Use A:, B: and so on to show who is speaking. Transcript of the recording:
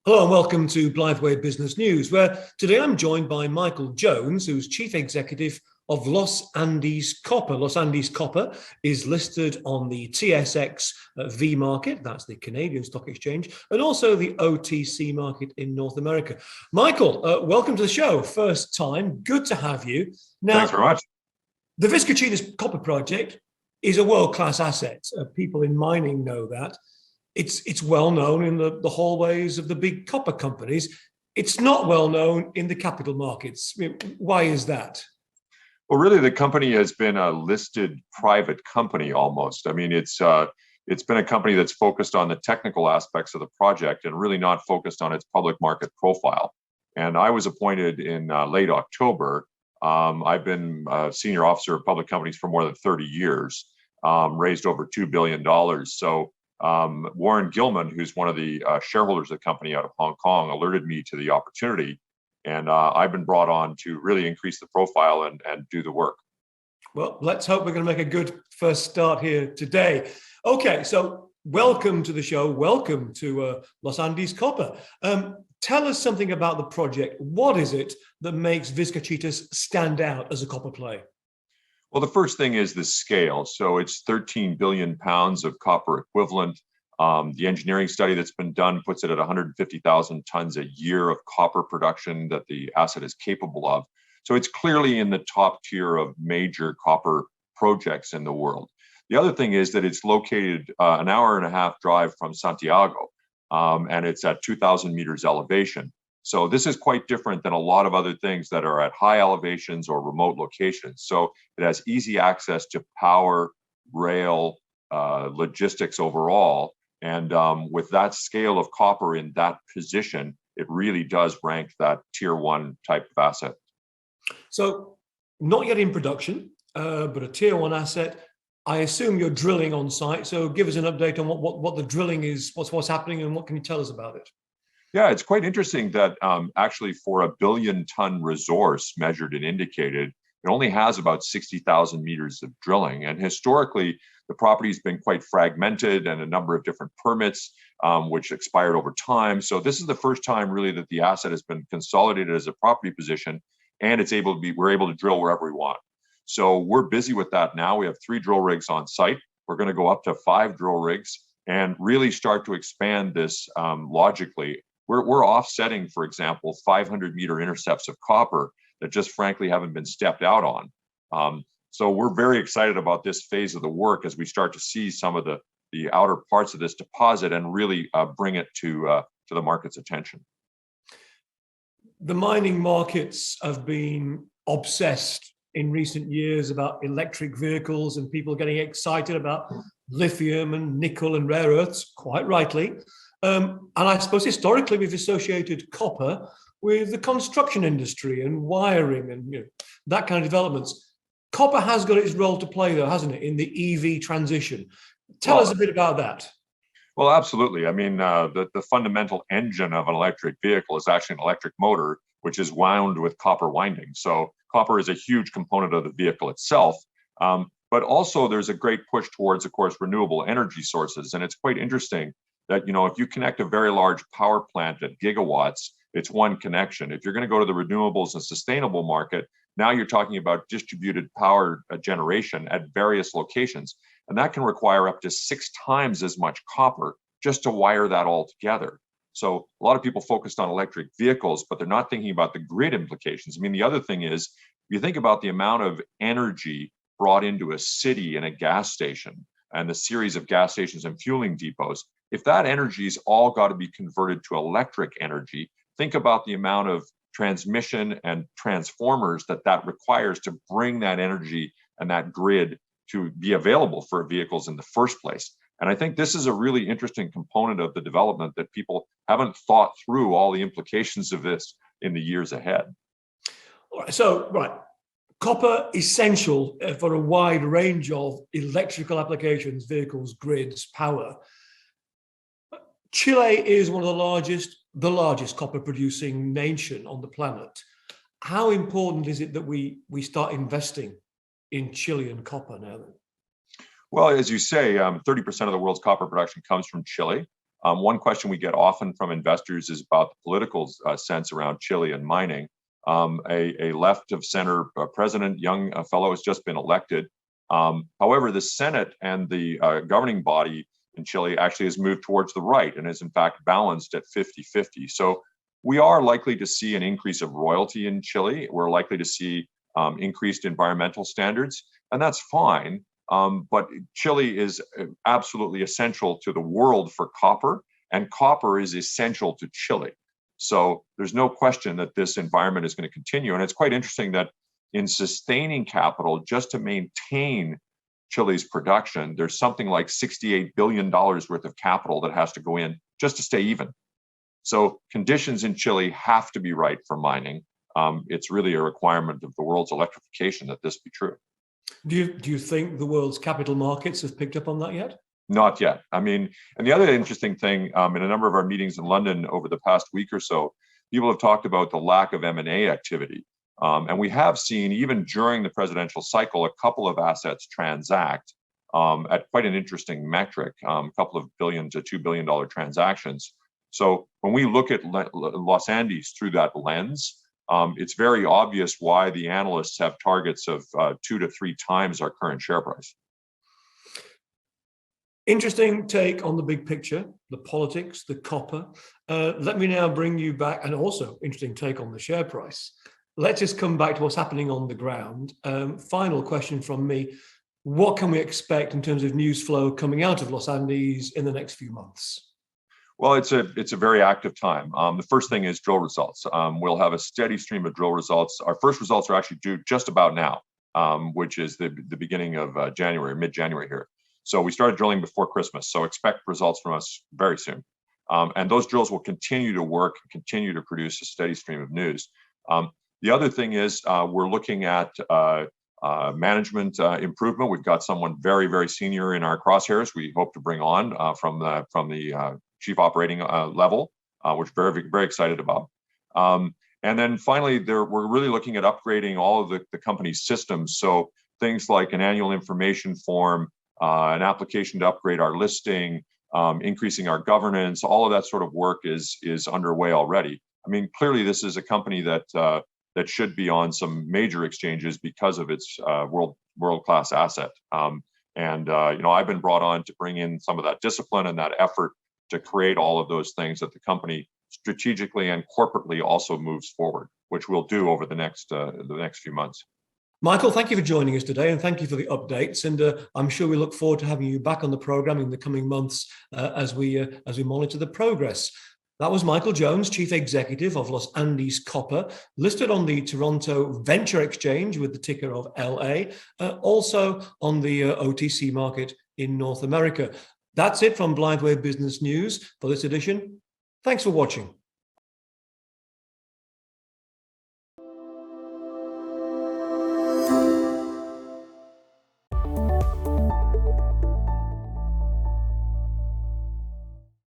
A: Hello and welcome to Blytheway Business News, where today I'm joined by Michael Jones, who's Chief Executive of Los Andes Copper. Los Andes Copper is listed on the TSX V market, that's the Canadian Stock Exchange, and also the OTC market in North America. Michael, welcome to the show. First time, good to have you.
B: Now, thanks very much.
A: The Vizcachitas Copper Project is a world-class asset. People in mining know that. It's well known in the hallways of the big copper companies. It's not well known in the capital markets. Why is that?
B: Well, really, the company has been a listed private company almost. I mean, it's been a company that's focused on the technical aspects of the project and really not focused on its public market profile. And I was appointed in late October. I've been a senior officer of public companies for more than 30 years, raised over $2 billion. So Warren Gilman, who's one of the shareholders of the company out of Hong Kong, alerted me to the opportunity. And I've been brought on to really increase the profile and do the work.
A: Well, let's hope we're going to make a good first start here today. Okay, so welcome to the show. Welcome to Los Andes Copper. Tell us something about the project. What is it that makes Vizcachitas stand out as a copper play?
B: Well, the first thing is the scale. So it's 13 billion pounds of copper equivalent. The engineering study that's been done puts it at 150,000 tons a year of copper production that the asset is capable of. So it's clearly in the top tier of major copper projects in the world. The other thing is that it's located an hour and a half drive from Santiago, and it's at 2,000 meters elevation. So this is quite different than a lot of other things that are at high elevations or remote locations. So it has easy access to power, rail, logistics overall. And with that scale of copper in that position, it really does rank that tier one type of asset.
A: So not yet in production, but a tier one asset. I assume you're drilling on site. So give us an update on what the drilling is, what's happening, and what can you tell us about it?
B: Yeah, it's quite interesting that actually for a billion-ton resource measured and indicated, it only has about 60,000 meters of drilling. And historically, the property's been quite fragmented and a number of different permits, which expired over time. So this is the first time really that the asset has been consolidated as a property position, and we're able to drill wherever we want. So we're busy with that now. We have 3 drill rigs on site. We're going to go up to 5 drill rigs and really start to expand this logically. We're offsetting, for example, 500-meter intercepts of copper that just frankly haven't been stepped out on. So we're very excited about this phase of the work as we start to see some of the outer parts of this deposit and really bring it to the market's attention.
A: The mining markets have been obsessed in recent years about electric vehicles and people getting excited about lithium and nickel and rare earths, quite rightly. And I suppose historically we've associated copper with the construction industry and wiring and that kind of developments. Copper has got its role to play though, hasn't it, in the EV transition? Tell us a bit about that.
B: Well, absolutely. I mean, the fundamental engine of an electric vehicle is actually an electric motor, which is wound with copper winding. So copper is a huge component of the vehicle itself. But also there's a great push towards, of course, renewable energy sources. And it's quite interesting that, if you connect a very large power plant at gigawatts, it's one connection. If you're going to go to the renewables and sustainable market, now you're talking about distributed power generation at various locations. And that can require up to 6 times as much copper just to wire that all together. So a lot of people focused on electric vehicles, but they're not thinking about the grid implications. I mean, the other thing is, you think about the amount of energy brought into a city and a gas station and the series of gas stations and fueling depots. If that energy's all got to be converted to electric energy, think about the amount of transmission and transformers that requires to bring that energy and that grid to be available for vehicles in the first place. And I think this is a really interesting component of the development that people haven't thought through all the implications of this in the years ahead.
A: All right, so, copper essential for a wide range of electrical applications, vehicles, grids, power. Chile is one of the largest copper producing nation on the planet. How important is it that we start investing in Chilean copper now?
B: Well, as you say, 30% of the world's copper production comes from Chile. One question we get often from investors is about the political sense around Chile and mining. A left of center president, young fellow, has just been elected. However, the Senate and the governing body in Chile actually has moved towards the right and is in fact balanced at 50-50. So we are likely to see an increase of royalty in Chile. We're likely to see increased environmental standards, and that's fine. But Chile is absolutely essential to the world for copper, and copper is essential to Chile. So there's no question that this environment is going to continue. And it's quite interesting that in sustaining capital, just to maintain Chile's production, there's something like $68 billion worth of capital that has to go in just to stay even. So conditions in Chile have to be right for mining. It's really a requirement of the world's electrification that this be true.
A: Do you think the world's capital markets have picked up on that yet?
B: Not yet. I mean, and the other interesting thing, in a number of our meetings in London over the past week or so, people have talked about the lack of M&A activity. And we have seen, even during the presidential cycle, a couple of assets transact at quite an interesting metric, a couple of $1 billion to $2 billion transactions. So when we look at Los Andes through that lens, it's very obvious why the analysts have targets of 2 to 3 times our current share price.
A: Interesting take on the big picture, the politics, the copper. Let me now bring you back, and also interesting take on the share price. Let's just come back to what's happening on the ground. Final question from me. What can we expect in terms of news flow coming out of Los Andes in the next few months?
B: Well, it's a very active time. The first thing is drill results. We'll have a steady stream of drill results. Our first results are actually due just about now, which is the beginning of January, mid-January here. So we started drilling before Christmas. So expect results from us very soon. And those drills will continue to work and continue to produce a steady stream of news. The other thing is we're looking at management improvement. We've got someone very, very senior in our crosshairs. We hope to bring on from the chief operating level, which we're very, very excited about. And then finally, we're really looking at upgrading all of the company's systems. So things like an annual information form, an application to upgrade our listing, increasing our governance, all of that sort of work is underway already. I mean, clearly, this is a company that should be on some major exchanges because of its world-class asset. I've been brought on to bring in some of that discipline and that effort to create all of those things that the company strategically and corporately also moves forward, which we'll do over the next few months.
A: Michael, thank you for joining us today, and thank you for the updates. And I'm sure we look forward to having you back on the program in the coming months as we monitor the progress. That was Michael Jones, Chief Executive of Los Andes Copper, listed on the Toronto Venture Exchange with the ticker of LA, also on the OTC market in North America. That's it from Blytheway Business News for this edition. Thanks for watching.